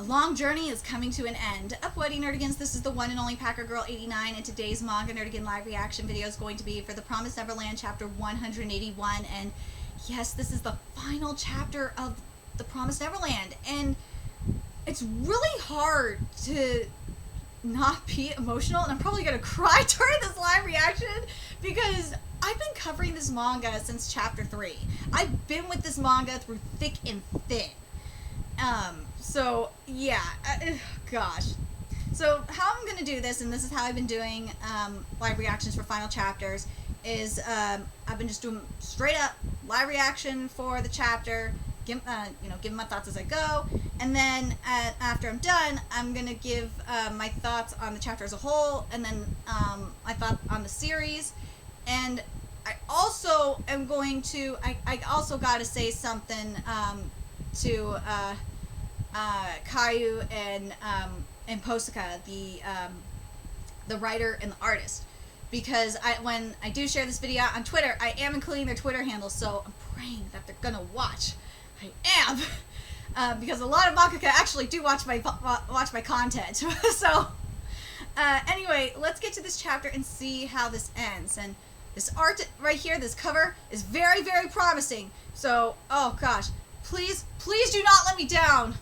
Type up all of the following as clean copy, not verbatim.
A long journey is coming to an end. Up Wedding Nerdigans, this is the one and only Packer Girl 89, and today's Manga Nerdigan live reaction video is going to be for The Promised Neverland chapter 181, and yes, this is the final chapter of The Promised Neverland, and it's really hard to not be emotional, and I'm probably going to cry during this live reaction because I've been covering this manga since chapter 3. I've been with this manga through thick and thin. So yeah, gosh. So how I'm gonna do this, and this is how I've been doing live reactions for final chapters, is I've been just doing straight up live reaction for the chapter, give my thoughts as I go, and then after I'm done, I'm gonna give my thoughts on the chapter as a whole, and then my thoughts on the series, and I also am going to I also gotta say something to Caillou and Posaka, the writer and the artist, because when I do share this video on Twitter, I am including their Twitter handles, so I'm praying that they're gonna watch. I am, because a lot of mangaka actually do watch my content. So anyway, let's get to this chapter and see how this ends. And this art right here, this cover, is very, very promising. So, oh gosh, please do not let me down.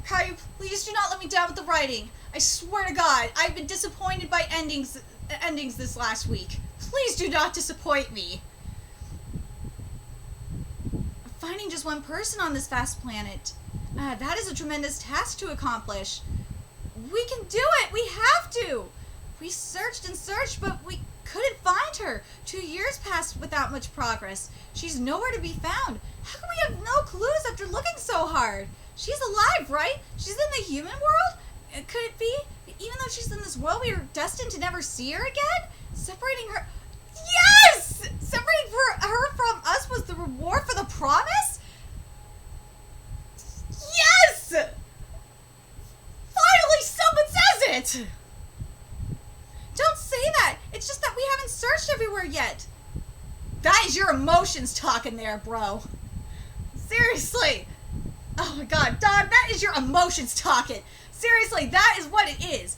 Caillou, please do not let me down with the writing. I swear to God, I've been disappointed by endings this last week. Please do not disappoint me. Finding just one person on this vast planet, that is a tremendous task to accomplish. We can do it. We have to. We searched and searched, but we couldn't find her. 2 years passed without much progress. She's nowhere to be found. How can we have no clues after looking so hard? She's alive, right? She's in the human world? Could it be? Even though she's in this world, we are destined to never see her again? Separating her... Yes! Separating her from us was the reward for the promise? Yes! Finally, someone says it! Don't say that. It's just that we haven't searched everywhere yet. That is your emotions talking there, bro. Seriously. Oh my God, dog, that is your emotions talking. Seriously, that is what it is.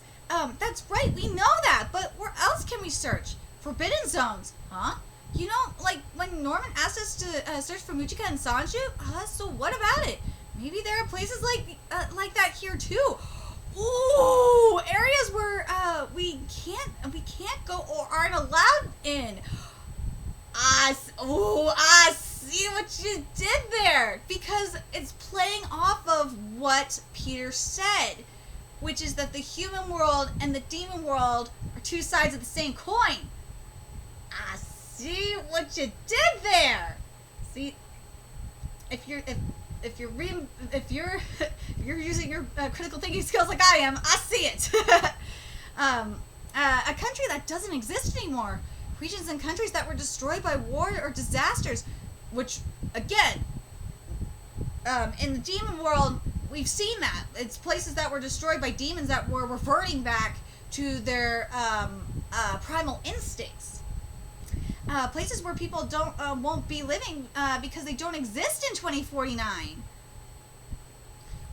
That's right, we know that, but where else can we search? Forbidden zones, huh? You know, like when Norman asked us to search for Mujika and Sanju? So what about it? Maybe there are places like that here too. Ooh, areas where we can't go or aren't allowed in. I see what you did there, because it's playing off of what Peter said, which is that the human world and the demon world are two sides of the same coin. I see what you did there. See, if you're using your critical thinking skills like I am, I see it. A country that doesn't exist anymore. Regions and countries that were destroyed by war or disasters, which, again, in the demon world, we've seen that. It's places that were destroyed by demons that were reverting back to their primal instincts. Places where people won't be living because they don't exist in 2049.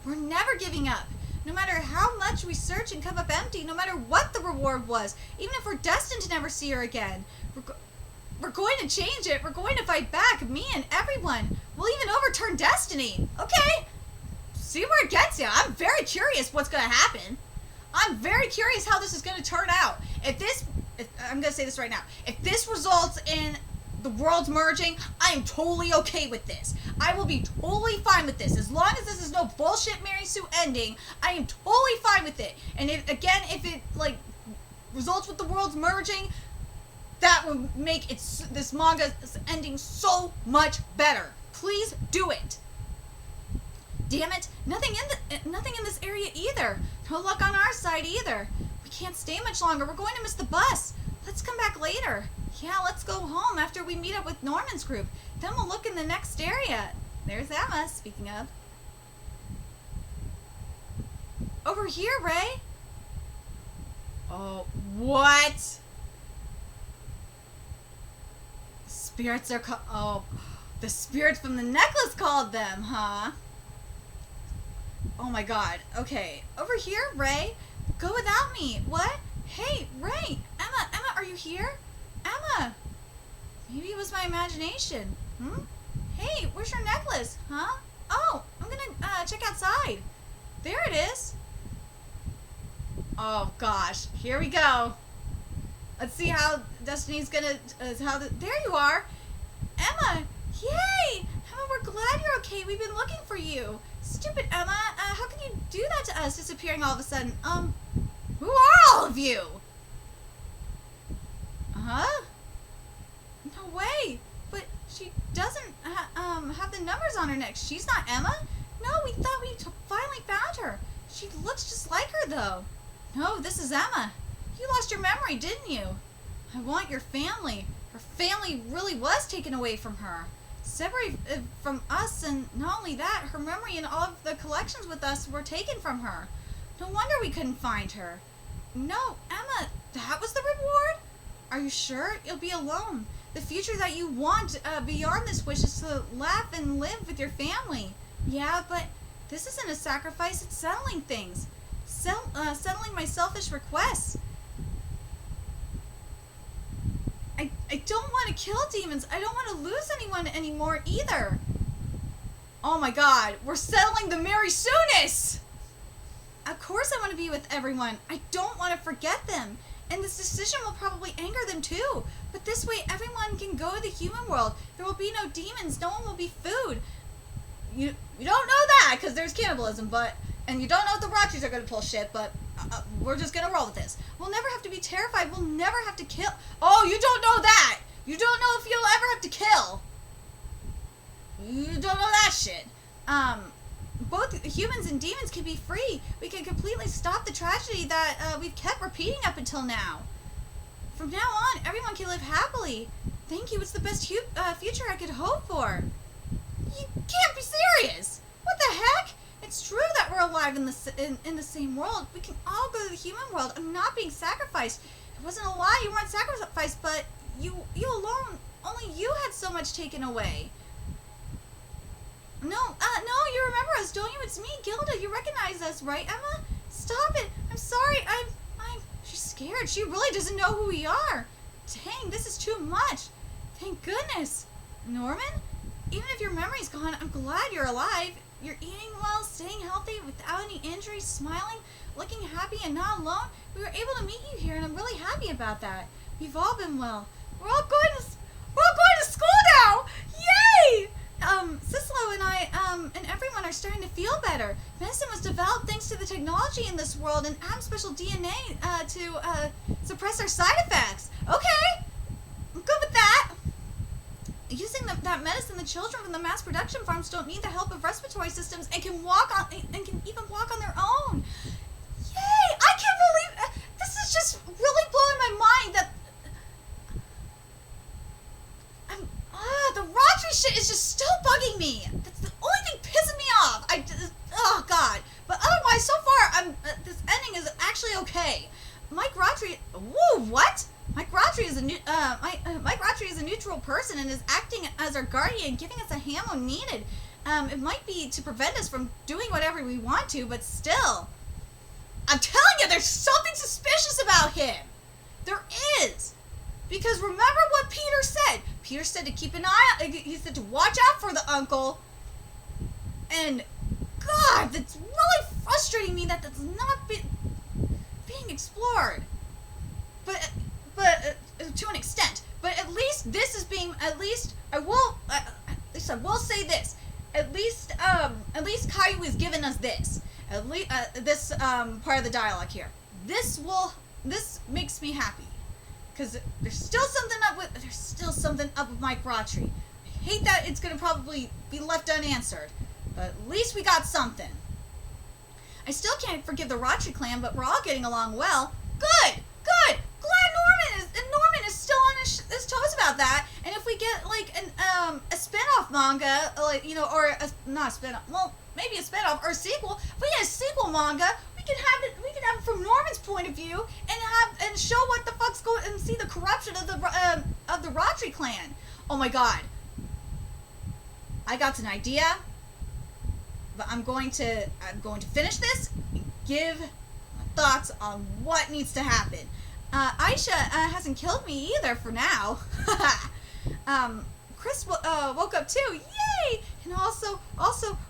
We're never giving up. No matter how much we search and come up empty, no matter what the reward was, even if we're destined to never see her again, we're going to change it. We're going to fight back, me and everyone. We'll even overturn destiny. Okay? See where it gets you. I'm very curious what's going to happen. I'm very curious how this is going to turn out. I'm going to say this right now. If this results in the worlds merging, I am totally okay with this. I will be totally fine with this. As long as this is no bullshit Mary Sue ending, I am totally fine with it. And if it results with the worlds merging, that would make this manga ending so much better. Please do it. Damn it, nothing in this area either. No luck on our side either. We can't stay much longer. We're going to miss the bus. Let's come back later. Yeah, let's go home after we meet up with Norman's group. Then we'll look in the next area. There's Emma, speaking of. Over here, Ray. Oh, what? Spirits are oh, the spirits from the necklace called them, huh? Oh Oh my god. Okay. Over here, Ray. Go without me. What? Hey, Ray. Emma, are you here? Emma. Maybe it was my imagination. Hey, where's your necklace? Huh? Oh, I'm gonna check outside. There it is. Oh gosh. Here we go. Let's see how Destiny's gonna, there you are. Emma. Yay. Emma, we're glad you're okay. We've been looking for you. Stupid Emma. How can you do that to us, disappearing all of a sudden? Who are all of you? Huh? No way. But she doesn't have the numbers on her neck. She's not Emma? No, we thought we finally found her. She looks just like her, though. No, this is Emma. You lost your memory, didn't you? I want your family. Her family really was taken away from her. Separated from us, and not only that, her memory and all of the collections with us were taken from her. No wonder we couldn't find her. No, Emma, that was the reward? Are you sure? You'll be alone. The future that you want beyond this wish is to laugh and live with your family. Yeah, but this isn't a sacrifice, it's settling things. Settling my selfish requests. I don't want to kill demons. I don't want to lose anyone anymore either. Oh my god, we're settling the Mary Soonis! Of course I want to be with everyone. I don't want to forget them. And this decision will probably anger them too. But this way everyone can go to the human world. There will be no demons. No one will be food. You don't know that because there's cannibalism, and you don't know if the Rotchis are going to pull shit, but we're just going to roll with this. We'll never have to be terrified. We'll never have to kill. Oh, you don't know that. You don't know if you'll ever have to kill. You don't know that shit. Both humans and demons can be free. We can completely stop the tragedy that we've kept repeating up until now. From now on, everyone can live happily. Thank you. It's the best future I could hope for. You can't be serious. What the heck? It's true that we're alive in the same world. We can all go to the human world. I'm not being sacrificed. It wasn't a lie. You weren't sacrificed, but you alone, only you had so much taken away. No, you remember us, don't you? It's me, Gilda. You recognize us, right, Emma? Stop it. I'm sorry. She's scared. She really doesn't know who we are. Dang, this is too much. Thank goodness. Norman? Even if your memory's gone, I'm glad you're alive. You're eating well, staying healthy, without any injuries, smiling, looking happy and not alone. We were able to meet you here, and I'm really happy about that. We've all been well. We're all going to school now! Yay! Cicelo and I, and everyone are starting to feel better. Medicine was developed thanks to the technology in this world and add special DNA to suppress our side effects. Okay, I'm good with that. Using that medicine, the children from the mass production farms don't need the help of respiratory systems and can even walk on their own. Yay! I can't believe this is just really blowing my mind that the Rodri shit is just still bugging me. That's the only thing pissing me off. Oh god. But otherwise, so far, this ending is actually okay. Mike Rodri. Whoa, what? Mike Rodri is Mike Rodri is a neutral person and is acting as our guardian, giving us a hand when needed. It might be to prevent us from doing whatever we want to, but still, I'm telling you, there's something suspicious about him. There is. Because remember what Peter said. Peter said to keep an eye out. He said to watch out for the uncle. And, God, that's really frustrating me that that's not being explored. But to an extent. But at least this is being, I will say this. At least Caillou has given us this. At least, this part of the dialogue here. This makes me happy. Because there's still something up with Mike Rodri. I hate that it's going to probably be left unanswered. But at least we got something. I still can't forgive the Rodri clan, but we're all getting along well. Good! Glad Norman is still on his toes about that. And if we get, like, a spin-off manga, like, or not a spin-off, well, maybe a spin-off or a sequel. If we get a sequel manga, we can have it from Norman's point of view and show what the fuck's going and see the corruption of the Rodri clan. Oh my god. I got an idea. but I'm going to finish this and give my thoughts on what needs to happen. Aisha hasn't killed me either for now. Chris woke up too. Yay! And also,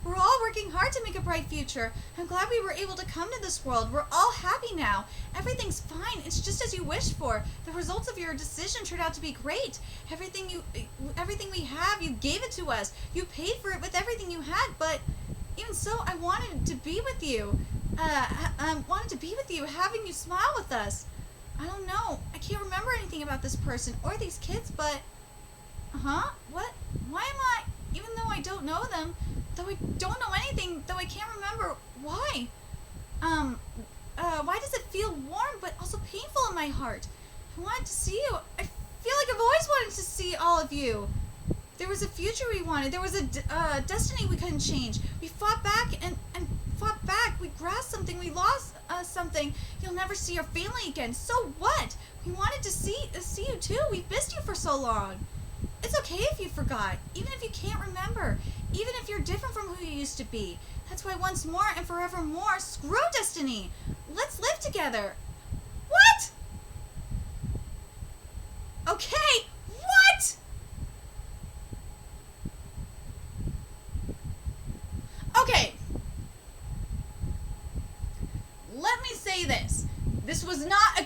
we're all working hard to make a bright future. I'm glad we were able to come to this world. We're all happy now. Everything's fine. It's just as you wished for. The results of your decision turned out to be great. Everything we have, you gave it to us. You paid for it with everything you had, but even so, I wanted to be with you. Having you smile with us. I don't know. I can't remember anything about this person or these kids, but... What? Why am I... Even though I don't know them, though I don't know anything, though I can't remember, why? Why does it feel warm but also painful in my heart? I wanted to see you. I feel like I've always wanted to see all of you. There was a future we wanted. There was a destiny we couldn't change. We fought back and fought back. We grasped something. We lost something. You'll never see your family again. So what? We wanted to see you too. We've missed you for so long. It's okay if you forgot, even if you can't remember, even if you're different from who you used to be. That's why once more and forevermore, screw destiny. Let's live together. What? Okay, what? Okay. Let me say this. This was not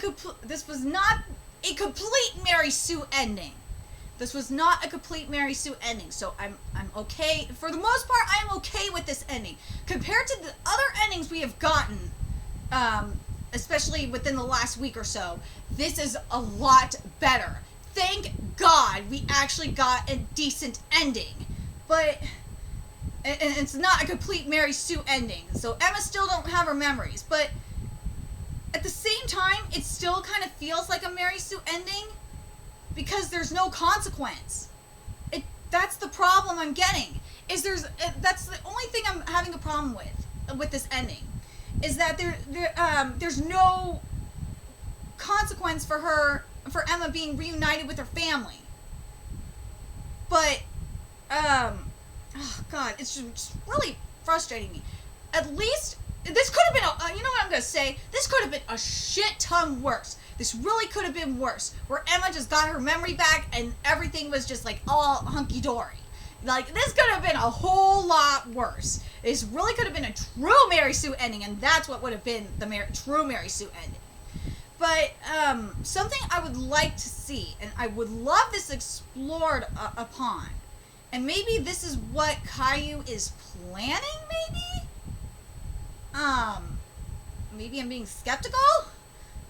a complete Mary Sue ending. This was not a complete Mary Sue ending, so I'm okay. For the most part, I'm okay with this ending. Compared to the other endings we have gotten, especially within the last week or so, this is a lot better. Thank God we actually got a decent ending. But and it's not a complete Mary Sue ending, so Emma still don't have her memories. But at the same time, it still kind of feels like a Mary Sue ending. Because there's no consequence. That's the problem I'm getting. That's the only thing I'm having a problem with this ending. Is that there's no consequence for Emma being reunited with her family. But, oh God, it's just really frustrating me. At least, this could have been, you know what I'm going to say? This could have been a shit ton worse. This really could have been worse, where Emma just got her memory back and everything was just like all hunky-dory. Like, this could have been a whole lot worse. This really could have been a true Mary Sue ending, and that's what would have been the true Mary Sue ending. But, something I would like to see, and I would love this explored upon, and maybe this is what Caillou is planning, maybe? Maybe I'm being skeptical?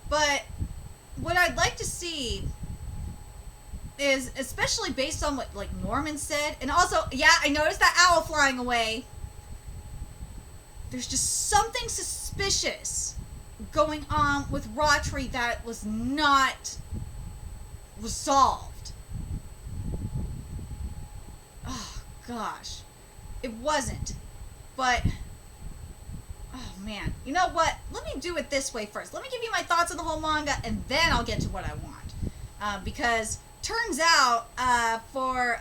But what I'd like to see is, especially based on what, like, Norman said, and also, yeah, I noticed that owl flying away. There's just something suspicious going on with Raughtry that was not resolved. Oh, gosh. It wasn't. But... oh, man. You know what? Let me do it this way first. Let me give you my thoughts on the whole manga, and then I'll get to what I want. Because, turns out, for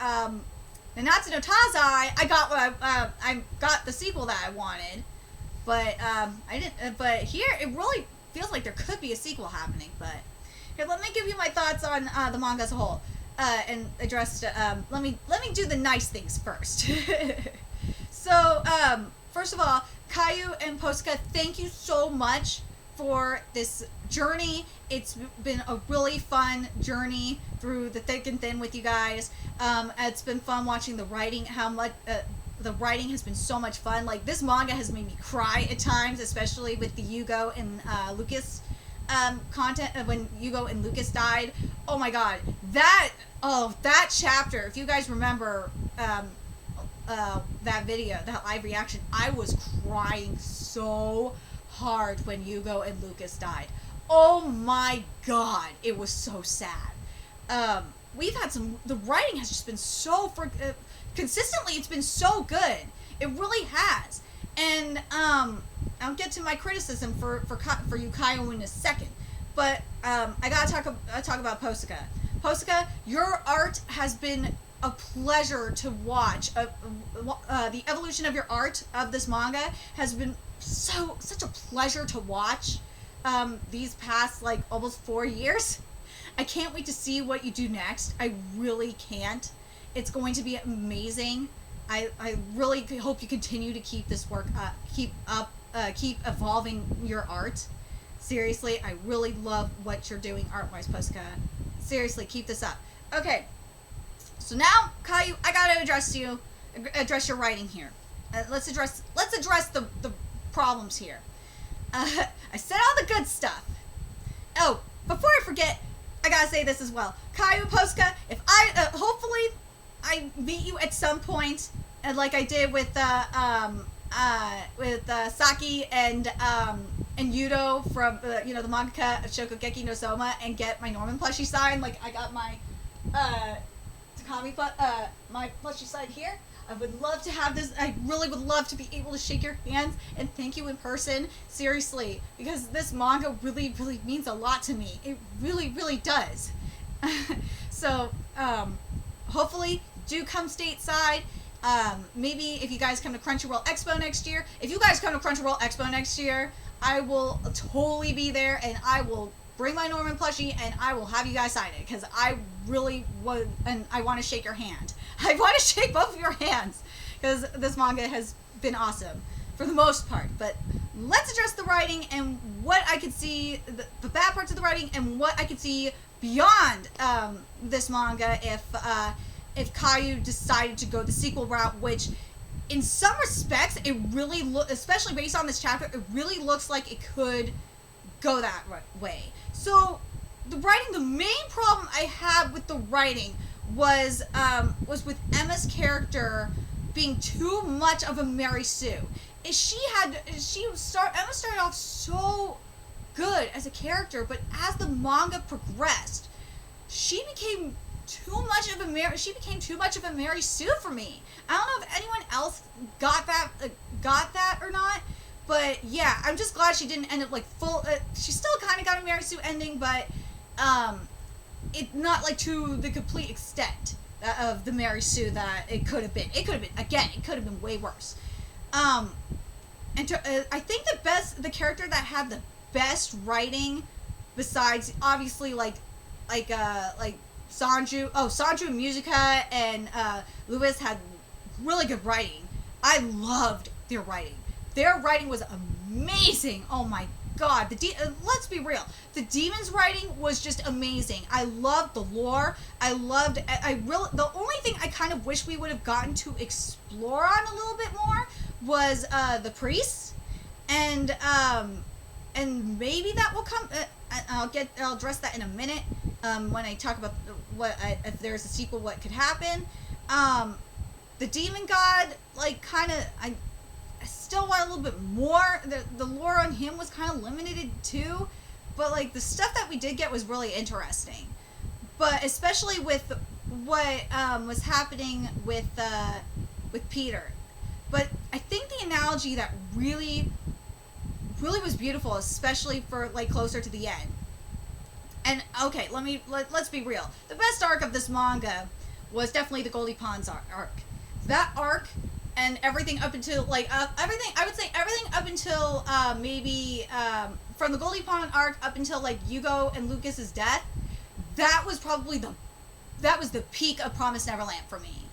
Nanatsu no Taizai, I got the sequel that I wanted. But, I didn't... but here, it really feels like there could be a sequel happening. But, here, let me give you my thoughts on the manga as a whole. And address... let me do the nice things first. So, first of all... Caillou and Posca, thank you so much for this journey. It's been a really fun journey through the thick and thin with you guys. It's been fun watching the writing, how much the writing has been so much fun. Like, this manga has made me cry at times, especially with the Yugo and Lucas content, when Yugo and Lucas died. Oh my God, that chapter, if you guys remember, that video, that live reaction, I was crying so hard when Yugo and Lucas died. Oh my God, it was so sad. We've had the writing has just been so, consistently, it's been so good. It really has. And, I'll get to my criticism for you, Caillou, in a second. But, I gotta talk about Posca. Posca, your art has been a pleasure to watch. The evolution of your art of this manga has been such a pleasure to watch these past like almost 4 years. I can't wait to see what you do next. I really can't. It's going to be amazing. I really hope you continue to keep this work up, keep evolving your art. Seriously, I really love what you're doing art-wise, Posca. Seriously, keep this up. Okay, so now, Caillou, I gotta address your writing here. Let's address the problems here. I said all the good stuff. Oh, before I forget, I gotta say this as well. Caillou, Posca, if hopefully I meet you at some point, and like I did with Saki and Yudo from the mangaka of Shokugeki no Soma, and get my Norman plushie signed. Like I got my Takami my plushie signed here. I would love to have this. I really would love to be able to shake your hands and thank you in person. Seriously, because this manga really, really means a lot to me. It really, really does. So, hopefully, do come stateside. Maybe if you guys come to Crunchyroll Expo next year. If you guys come to Crunchyroll Expo next year, I will totally be there, and I will bring my Norman plushie, and I will have you guys sign it, because I really would, and I want to shake your hand. I want to shake both of your hands, because this manga has been awesome, for the most part. But let's address the writing, and what I could see, the bad parts of the writing, and what I could see beyond this manga if Caillou decided to go the sequel route, which in some respects it really especially based on this chapter, it really looks like it could go that way. So the writing, the main problem I had with the writing was with Emma's character being too much of a Mary Sue. Emma started off so good as a character, but as the manga progressed, she became too much of a Mary Sue for me. I don't know if anyone else got that or not, but yeah, I'm just glad she didn't end up like full. She still kind of got a Mary Sue ending, but it not like to the complete extent of the Mary Sue that it could have been. It could have been way worse. I think the character that had the best writing, besides obviously like Sanju and Musica and Lewis had really good writing. I loved their writing. Their writing was amazing. Oh my god. Let's be real. The Demon's writing was just amazing. I loved the lore. The only thing I kind of wish we would have gotten to explore on a little bit more was the priests, and maybe that will come. I'll address that in a minute when I talk about if there's a sequel, what could happen. The demon god, like, kind of, I still want a little bit more. The lore on him was kind of limited too, but like the stuff that we did get was really interesting. But especially with what was happening with Peter. But I think the analogy that really was beautiful, especially for like closer to the end. And okay, let's be real. The best arc of this manga was definitely the Goldie Pond's arc. That arc and everything up until everything up until maybe from the Goldie Pond arc up until like Yugo and Lucas's death. That was probably the peak of Promised Neverland for me.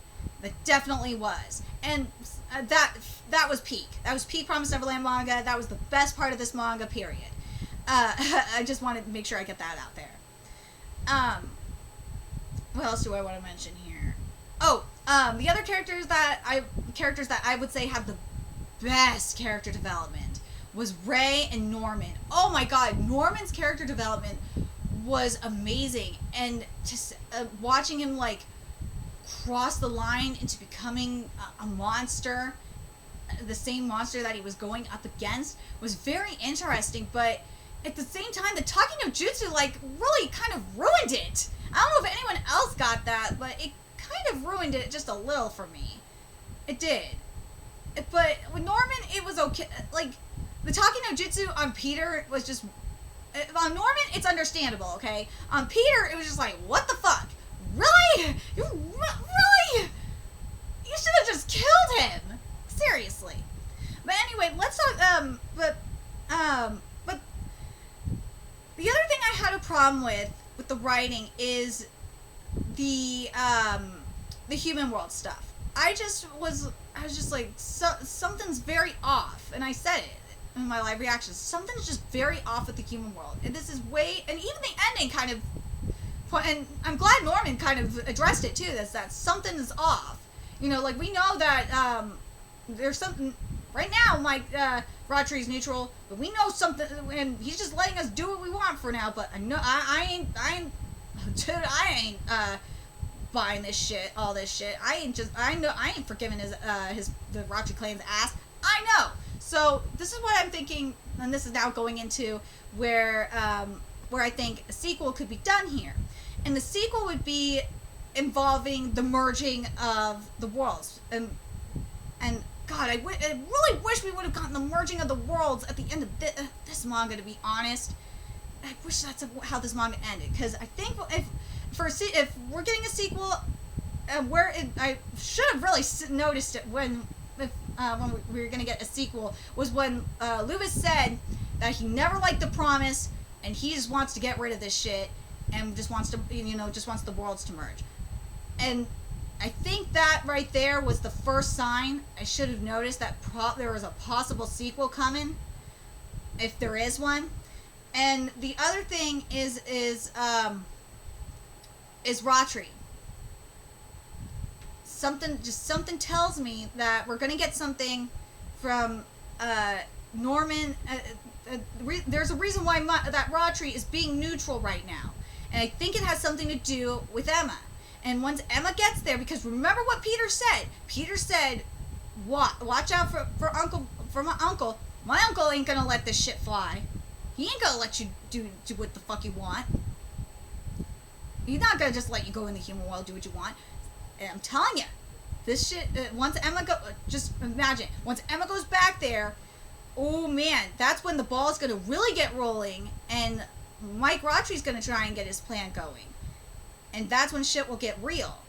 That definitely was. And that was peak. That was peak Promised Neverland manga. That was the best part of this manga, period. I just wanted to make sure I get that out there. What else do I want to mention here? Oh, the other characters that I would say have the best character development was Ray and Norman. Oh my god, Norman's character development was amazing, and just watching him like cross the line into becoming a monster, the same monster that he was going up against, was very interesting. But at the same time, the Taki no Jutsu like really kind of ruined it. I don't know if anyone else got that, but it kind of ruined it just a little for me. It did. But with Norman, it was okay. Like, the Taki no Jutsu on Peter was just... On Norman, it's understandable, okay? On Peter, it was just like, what the fuck? Really? You really? should have just killed him. Seriously. But anyway, let's talk. But the other thing I had a problem with the writing is the human world stuff. I was just like, something's very off, and I said it in my live reactions. Something's just very off with the human world, and this is and even the ending kind of. And I'm glad Norman kind of addressed it too. That something is off. You know, like we know that there's something right now. Mike Rodri's neutral, but we know something, and he's just letting us do what we want for now. But I know I ain't buying this shit, all this shit. I ain't forgiving the Rodri clan's ass. I know. So this is what I'm thinking, and this is now going into where I think a sequel could be done here. And the sequel would be involving the merging of the worlds. And God, I really wish we would have gotten the merging of the worlds at the end of this manga, to be honest. I wish that's how this manga ended. Because I think if we're getting a sequel, I should have really noticed it when we were going to get a sequel, was when Lewis said that he never liked the promise, and he just wants to get rid of this shit, and just wants the worlds to merge. And I think that right there was the first sign. I should have noticed that there was a possible sequel coming, if there is one. And the other thing is Rodri. Something tells me that we're gonna get something from Norman. There's a reason why that Rodri is being neutral right now. And I think it has something to do with Emma. And once Emma gets there, because remember what Peter said. Peter said, watch out for my uncle. My uncle ain't gonna let this shit fly. He ain't gonna let you do what the fuck you want. He's not gonna just let you go in the human world, do what you want. And I'm telling you, this shit, once Emma just imagine, once Emma goes back there, oh man, that's when the ball's gonna really get rolling, and Mike Rodri's gonna try and get his plan going. And that's when shit will get real.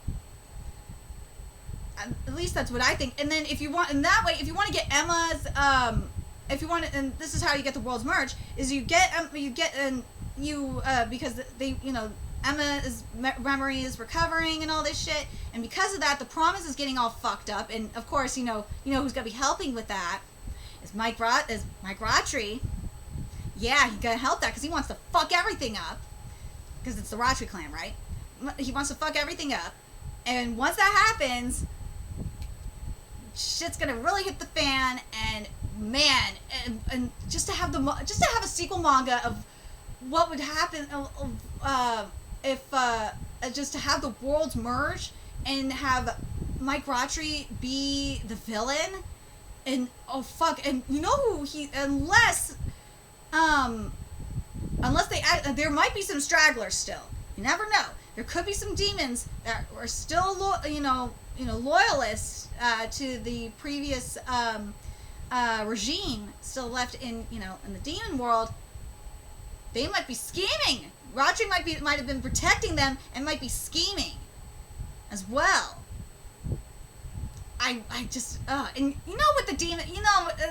At least that's what I think. And then if you want to get Emma's, and this is how you get the world's merge, is because they, Emma's memory is recovering and all this shit, and because of that, the promise is getting all fucked up, and of course, who's gonna be helping with that is Mike Rodri. Yeah, he's gonna help that because he wants to fuck everything up, because it's the Rodri clan, right? He wants to fuck everything up, and once that happens, shit's gonna really hit the fan, and man, and just to have a sequel manga of what would happen if just to have the worlds merge and have Mike Rodri be the villain, and oh fuck, and you know who unless they there might be some stragglers still. You never know. There could be some demons that are still loyalists to the previous regime still left in the demon world. They might be scheming. Rodri might have been protecting them and might be scheming as well. I just and with the demon,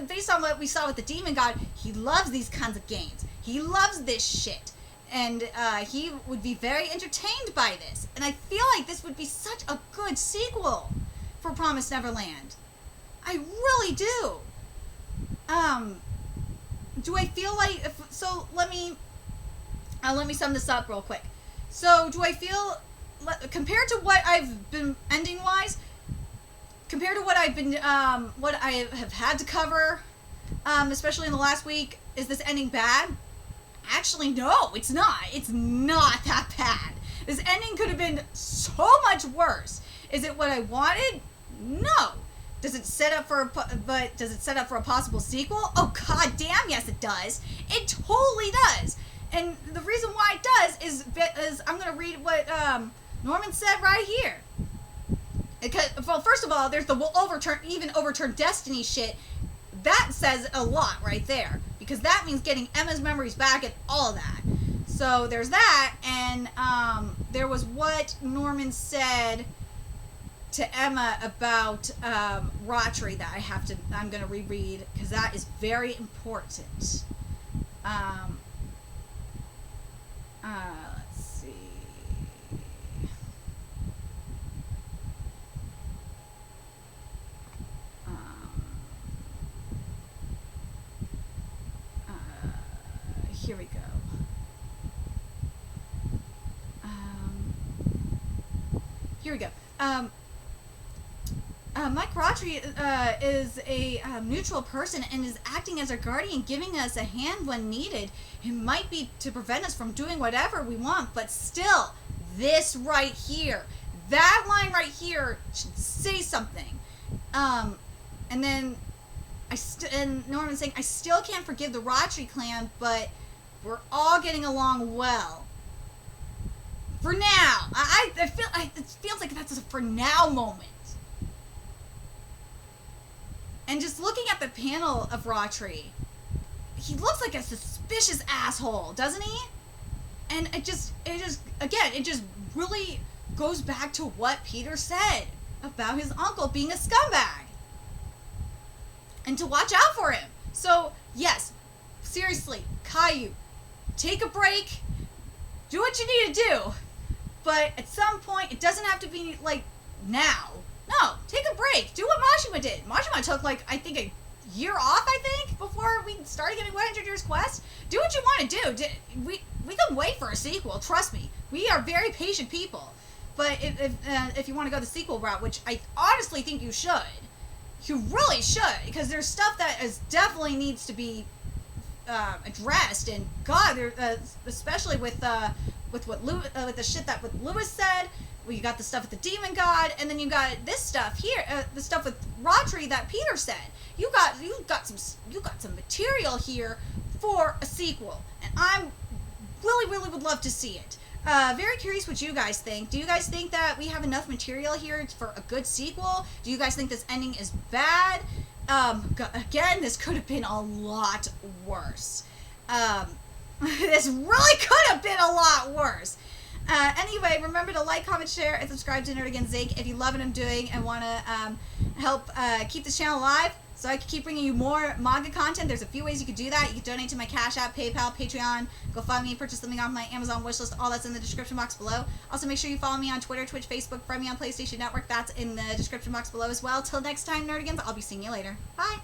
based on what we saw with the demon god, he loves these kinds of games. He loves this shit, and he would be very entertained by this. And I feel like this would be such a good sequel for Promised Neverland. I really do. Do I feel like let me sum this up real quick. So do I feel, compared to what I've been ending wise, compared to what I've been what I have had to cover, especially in the last week, is this ending bad? Actually, no, it's not. It's not that bad. This ending could have been so much worse. Is it what I wanted? No. Does it set up for a possible sequel? Oh god damn, yes it does. It totally does. And the reason why it does is I'm going to read what Norman said right here. Because, well, first of all, there's the overturn destiny shit. That says a lot right there, because that means getting Emma's memories back and all of that. So there's that, and there was what Norman said to Emma about Rotary that I'm going to reread because that is very important. Let's see. Here we go. Here we go. Mike Rotary is a neutral person and is acting as our guardian, giving us a hand when needed. It might be to prevent us from doing whatever we want, but still, this right here, that line right here should say something. And then and Norman's saying, I still can't forgive the Rotary clan, but we're all getting along well. For now. It feels like that's a for now moment. And just looking at the panel of Rotary, he looks like a suspicious asshole, doesn't he? And it just really goes back to what Peter said about his uncle being a scumbag. And to watch out for him. So, yes, seriously, Caillou, take a break, do what you need to do, but at some point, it doesn't have to be, like, now. No, take a break. Do what Mashima did. Mashima took, like, I think a year off, before we started getting 100 Years Quest. Do what you want to do. We can wait for a sequel, trust me. We are very patient people. But if you want to go the sequel route, which I honestly think you should, you really should, because there's stuff that definitely needs to be addressed, and God, especially with what with the shit that with Lewis said. Well, you got the stuff with the Demon God, and then you got this stuff here, the stuff with Rotary that Peter said. You got some material here for a sequel, and I'm really would love to see it. Very curious what you guys think. Do you guys think that we have enough material here for a good sequel? Do you guys think this ending is bad? Again, this could have been a lot worse. This really could have been a lot worse. Anyway, remember to like, comment, share, and subscribe to Nerd Against Zig if you love what I'm doing and want to help keep this channel alive so I can keep bringing you more manga content. There's a few ways you could do that. You can donate to my Cash App, PayPal, Patreon, go find me, purchase something off my Amazon wishlist. All that's in the description box below. Also, make sure you follow me on Twitter, Twitch, Facebook, friend me on PlayStation Network. That's in the description box below as well. Till next time, Nerd Against, I'll be seeing you later. Bye!